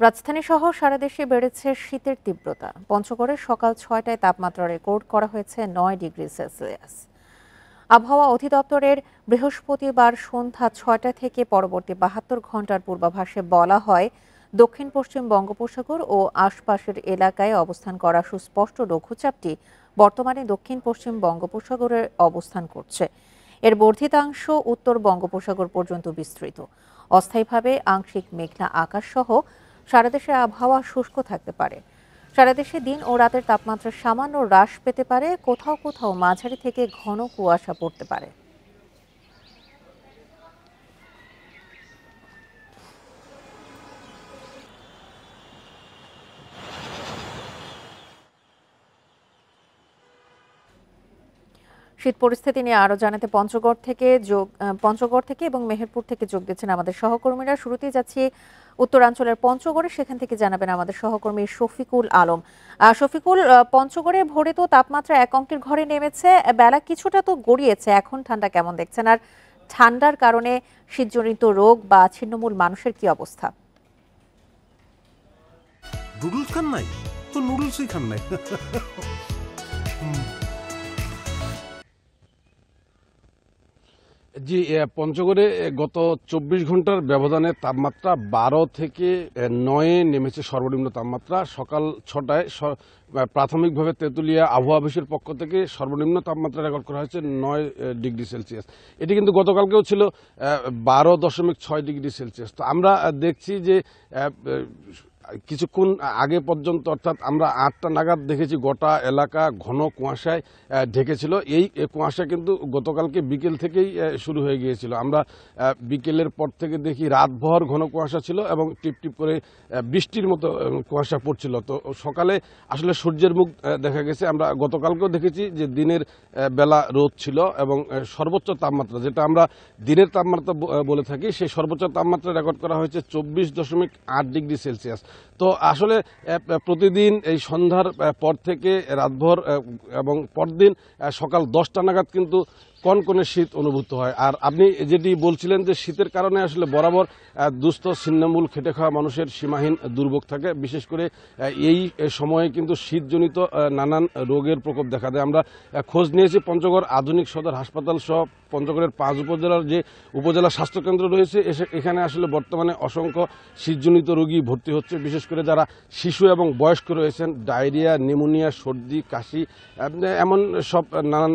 রাজধানী সহ সারা দেশে বেড়েছে শীতের তীব্রতা। পঞ্চগড়ে সকাল ৬টায় তাপমাত্রা রেকর্ড করা হয়েছে ৯ ডিগ্রি সেলসিয়াস। আবহাওয়া অধিদপ্তরের বৃহস্পতিবার সন্ধ্যা ৬টা থেকে পরবর্তী ৭২ ঘন্টার পূর্বাভাসে বলা হয়, দক্ষিণ পশ্চিম বঙ্গোপসাগর ও আশপাশের এলাকায় অবস্থান করা সুস্পষ্ট লঘুচাপটি বর্তমানে দক্ষিণ পশ্চিম বঙ্গোপসাগরে অবস্থান করছে। এর বর্ধিতাংশ উত্তর বঙ্গোপসাগর পর্যন্ত বিস্তৃত। অস্থায়ীভাবে আংশিক মেঘলা আকাশ সহ সারা দেশে আবহাওয়া শুষ্ক থাকতে পারে। সারা দেশে দিন ও রাতের তাপমাত্রা সামান্য হ্রাস পেতে পারে, কোথাও কোথাও মাঝারি থেকে ঘন কুয়াশা পড়তে পারে। শীত পরিস্থিতি নিয়ে আরো জানাতে পঞ্চগড় থেকে এবং মেহেরপুর থেকে যোগ দিচ্ছেন আমাদের সহকর্মীরা। শুরুতেই যাচ্ছি উত্তরাঞ্চলের পঞ্চগড়ে, সেখান থেকে জানাবেন আমাদের সহকর্মী শফিকুল আলম। শফিকুল, পঞ্চগড়ে ভোরে তো তাপমাত্রা এক অঙ্কের ঘরে নেমেছে, বেলা কিছুটা তো গড়িয়েছে, এখন ঠান্ডা কেমন দেখছেন? আর ঠান্ডার কারণে শীতজনিত রোগ বা ছিন্নমূল মানুষের কি অবস্থা? নুডলস খান নাই তো নুডলসই খান নাই। জি, পঞ্চগড়ে গত ২৪ ঘন্টার ব্যবধানে তাপমাত্রা ১২ থেকে ৯-এ নেমেছে সর্বনিম্ন তাপমাত্রা। সকাল ৬টায় প্রাথমিকভাবে তেঁতুলিয়া আবহাওয়া অফিসের পক্ষ থেকে সর্বনিম্ন তাপমাত্রা রেকর্ড করা হয়েছে ৯ ডিগ্রি সেলসিয়াস। এটি কিন্তু গতকালকেও ছিল ১২.৬ ডিগ্রি সেলসিয়াস। তো আমরা দেখছি যে কিছুক্ষণ আগে পর্যন্ত, অর্থাৎ আমরা ৮টা নাগাদ দেখেছি গোটা এলাকা ঘন কুয়াশায় ঢেকেছিল। এই কুয়াশা কিন্তু গতকালকে বিকেল থেকেই শুরু হয়ে গিয়েছিল। আমরা বিকেলের পর থেকে দেখি রাতভর ঘন কুয়াশা ছিল এবং টিপটিপ করে বৃষ্টির মতো কুয়াশা পড়ছিল। তো সকালে আসলে সূর্যের মুখ দেখা গেছে। আমরা গতকালকেও দেখেছি যে দিনের বেলা রোদ ছিল এবং সর্বোচ্চ তাপমাত্রা, যেটা আমরা দিনের তাপমাত্রা বলে থাকি, সেই সর্বোচ্চ তাপমাত্রা রেকর্ড করা হয়েছে ২৪.৮ ডিগ্রি সেলসিয়াস। তো আসলে প্রতিদিন এই সন্ধ্যার পর থেকে রাতভর এবং পরদিন সকাল 10টা নাগাদ কিন্তু কনকনে শীত অনুভূত হয়। আর আপনি যেটি বলছিলেন যে শীতের কারণে আসলে বরাবর দুস্থ ছিন্নমূল খেটে খাওয়া মানুষের সীমাহীন দুর্ভোগ থাকে। বিশেষ করে এই সময়ে কিন্তু শীতজনিত নানান রোগের প্রকোপ দেখা দেয়। আমরা খোঁজ নিয়েছি পঞ্চগড় আধুনিক সদর হাসপাতাল সহ পঞ্চগড়ের 5 উপজেলার যে উপজেলা স্বাস্থ্যকেন্দ্র রয়েছে, এখানে আসলে বর্তমানে অসংখ্য শীতজনিত রোগী ভর্তি হচ্ছে। বিশেষ করে যারা শিশু এবং বয়স্ক রয়েছেন, ডায়রিয়া, নিউমোনিয়া, সর্দি, কাশি, এমন সব নানান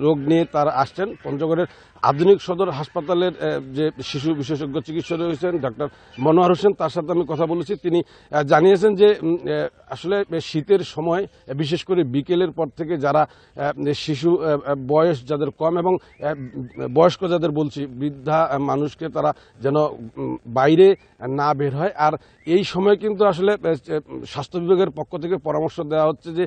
রোগ নিয়ে তারা আসছেন। পঞ্চগড়ের আধুনিক সদর হাসপাতালের যে শিশু বিশেষজ্ঞ চিকিৎসক রয়েছেন ডাক্তার মনোয়ার হোসেন, তার সাথে আমি কথা বলেছি। তিনি জানিয়েছেন যে আসলে শীতের সময় বিশেষ করে বিকেলের পর থেকে যারা শিশু, বয়স যাদের কম এবং বয়স্ক যাদের বলছি, বৃদ্ধা মানুষকে তারা যেন বাইরে না বের হয়। আর এই সময় কিন্তু আসলে স্বাস্থ্য বিভাগের পক্ষ থেকে পরামর্শ দেওয়া হচ্ছে যে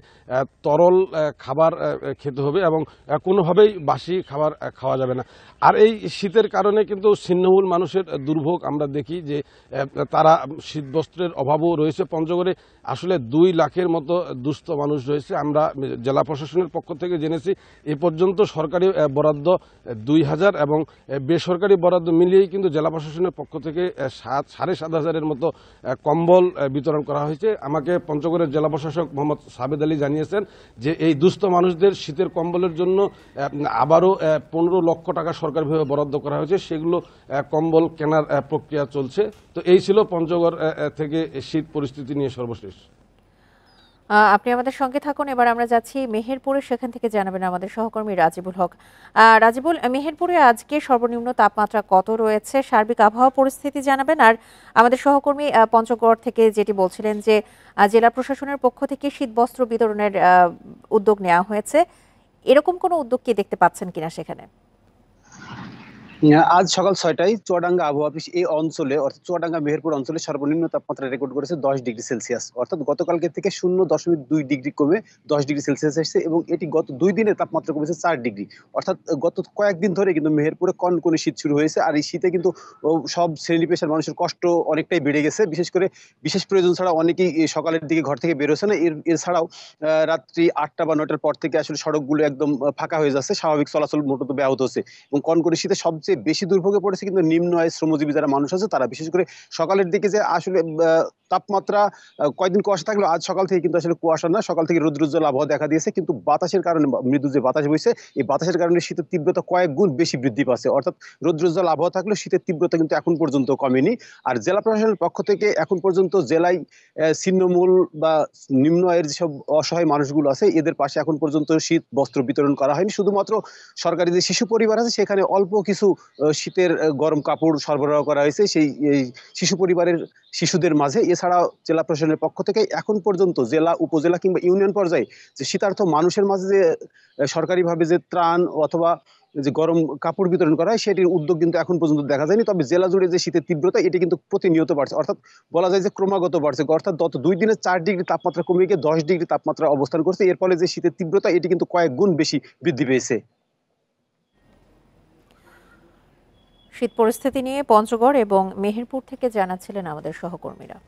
তরল খাবার খেতে হবে এবং কোনোভাবেই বাসি খাবার খাওয়া যাবে না। আর এই শীতের কারণে কিন্তু ছিন্নমূল মানুষের দুর্ভোগ আমরা দেখি যে তারা শীতবস্ত্রের অভাবও রয়েছে। পঞ্চগড়ে আসলে 2 লাখের মতো দুস্থ মানুষ রয়েছে। আমরা জেলা প্রশাসনের পক্ষ থেকে জেনেছি এ পর্যন্ত সরকারি বরাদ্দ 2000 এবং বেসরকারি বরাদ্দ মিলিয়েই কিন্তু জেলা প্রশাসনের পক্ষ থেকে 7,500-এর মতো কম্বল বিতরণ করা হয়েছে। আমাকে পঞ্চগড়ের জেলা প্রশাসক মোহাম্মদ সাবেদ আলী জানিয়েছেন যে এই দুস্থ মানুষদের শীতের কম্বলের জন্য আবারও 15 লক্ষ টাকা সরকারিভাবে বরাদ্দ করা হয়েছে। সেগুলো কম্বল কেনার প্রক্রিয়া চলছে। তো এই ছিল পঞ্চগড় থেকে শীত পরিস্থিতি নিয়ে সর্বশেষ। আপনি আমাদের সঙ্গে থাকুন। এবার আমরা যাচ্ছি মেহেরপুরে, সেখান থেকে জানাবেন আমাদের সহকর্মী রাজিবুল হক। রাজিবুল, মেহেরপুরে আজকে সর্বনিম্ন তাপমাত্রা কত রয়েছে, সার্বিক আবহাওয়া পরিস্থিতি জানাবেন। আর আমাদের সহকর্মী পঞ্চগড় থেকে যেটি বলছিলেন যে জেলা প্রশাসনের পক্ষ থেকে শীতবস্ত্র বিতরণের উদ্যোগ নেওয়া হয়েছে, এরকম কোনো উদ্যোগ কি দেখতে পাচ্ছেন কিনা সেখানে? আজ সকাল 6টায় চুয়াডাঙ্গা আবহাওয়া অফিস এই অঞ্চলে, অর্থাৎ চুয়াডাঙ্গা মেহেরপুর অঞ্চলে সর্বনিম্ন তাপমাত্রা রেকর্ড করেছে 10 ডিগ্রি সেলসিয়াস। অর্থাৎ গতকালকে থেকে 0.2 ডিগ্রি কমে 10 ডিগ্রি সেলসিয়াস এসেছে এবং এটি গত 2 দিনে তাপমাত্রা কমেছে 4 ডিগ্রি। অর্থাৎ গত কয়েকদিন ধরে কিন্তু মেহেরপুরে কনকনে শীত শুরু হয়েছে। আর এই শীতে কিন্তু সব শ্রেণী পেশার মানুষের কষ্ট অনেকটাই বেড়ে গেছে। বিশেষ করে বিশেষ প্রয়োজন ছাড়া অনেকেই সকালের দিকে ঘর থেকে বেরোচ্ছে না। এছাড়াও রাত্রি 8টা বা 9টার পর থেকে আসলে সড়কগুলো একদম ফাঁকা হয়ে যাচ্ছে, স্বাভাবিক চলাচল মোটামুটি ব্যাহত হচ্ছে। এবং কনকনে শীতে সবচেয়ে বেশি দুর্ভোগে পড়েছে কিন্তু নিম্ন আয়ের শ্রমজীবী যারা মানুষ আছে তারা। বিশেষ করে সকালের দিকে যে আসলে তাপমাত্রা কয়েকদিন কুয়াশা থাকলেও আজ সকাল থেকে কিন্তু আসলে কুয়াশা না, সকাল থেকে রৌদ্রোজ্জ্বল আবহাওয়া দেখা দিয়েছে, কিন্তু বাতাসের কারণে মৃদু যে বাতাস বইছে এই বাতাসের কারণে শীতের তীব্রতা কয়েক গুণ বেশি বৃদ্ধি পাচ্ছে। অর্থাৎ রৌদ্রোজ্জ্বল আবহাওয়া থাকলেও শীতের তীব্রতা কিন্তু এখন পর্যন্ত কমেনি। আর জেলা প্রশাসনের পক্ষ থেকে এখন পর্যন্ত জেলায় ছিন্নমূল বা নিম্ন আয়ের যেসব অসহায় মানুষগুলো আছে এদের পাশে এখন পর্যন্ত শীত বস্ত্র বিতরণ করা হয়নি। শুধুমাত্র সরকারি যে শিশু পরিবার আছে সেখানে অল্প কিছু শীতের গরম কাপড় সরবরাহ করা হয়েছে সেই শিশু পরিবারের শিশুদের মাঝে। এছাড়া জেলা প্রশাসনের পক্ষ থেকে এখন পর্যন্ত জেলা, উপজেলা কিংবা ইউনিয়ন পর্যায়ে যে শীতার্থ মানুষের মাঝে যে সরকারিভাবে যে ত্রাণ অথবা যে গরম কাপড় বিতরণ করা হয় সেটির উদ্যোগ কিন্তু এখন পর্যন্ত দেখা যায়নি। তবে জেলা জুড়ে যে শীতের তীব্রতা এটি কিন্তু প্রতিনিয়ত বাড়ছে, অর্থাৎ বলা যায় যে ক্রমাগত বাড়ছে। অর্থাৎ গত 2 দিনে 4 ডিগ্রি তাপমাত্রা কমে গিয়ে 10 ডিগ্রি তাপমাত্রা অবস্থান করছে। এর ফলে যে শীতের তীব্রতা এটি কিন্তু কয়েক গুণ বেশি বৃদ্ধি পেয়েছে। শীত পরিস্থিতি নিয়ে পঞ্চগড় এবং মেহেরপুর থেকে জানাচ্ছিলেন আমাদের সহকর্মীরা।